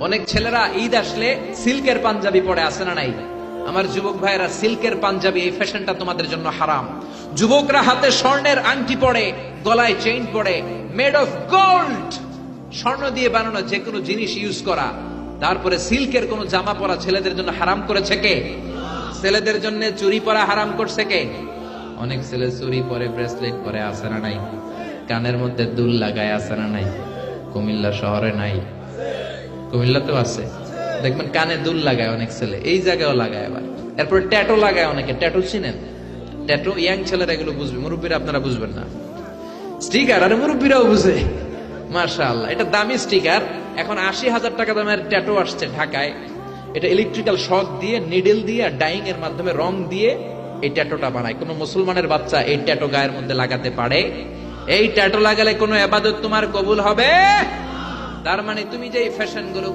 অনেক ছেলেরা ঈদ আসলে সিল্কের পাঞ্জাবি পরে আসে না নাই? আমার যুবক ভাইয়েরা, সিল্কের পাঞ্জাবি এই ফ্যাশনটা তোমাদের জন্য হারাম। যুবকরা হাতে স্বর্ণের আংটি পরে, গলায় চেইন পরে, মেড অফ গোল্ড, স্বর্ণ দিয়ে বানানো যে কোনো জিনিস ইউজ করা, তারপরে সিল্কের কোনো জামা পরা ছেলেদের জন্য হারাম করেছে কে? ছেলেদের জন্য চুরি পরা হারাম করছে কে? অনেক ছেলে চুরি পরে, ব্রেসলেট পরে আসে না নাই? কানের মধ্যে দুল লাগায় আসে না নাই? কুমিল্লা শহরে নাই, কুমিল্লাতেও আছে, দেখবেন কানে দুল লাগায় অনেক ছেলে, এই জায়গায়ও লাগায়। আবার এরপরে ট্যাটু লাগায় অনেকে। ট্যাটু চিনেন? ট্যাটু ইয়াং ছেলেরা এগুলো বুঝবে, মুরব্বীরা আপনারা বুঝবেন না। স্টিকার আরে মুরব্বীরাও বুঝে, মাশাআল্লাহ। এটা দামি স্টিকার। এখন ৮০,০০০ টাকা দামের ট্যাটু আসছে ঢাকায়। এটা ইলেকট্রিক্যাল শক দিয়ে, নিডল দিয়ে, ডাইং এর মাধ্যমে রং দিয়ে এই ট্যাটুটা বানায়। কোন মুসলমানের বাচ্চা এই ট্যাটু গায়ের মধ্যে লাগাতে পারে? এই ট্যাটু লাগালে কোনো ইবাদত তোমার কবুল হবে? তার মানে তুমি যে এই ফ্যাশন গুলো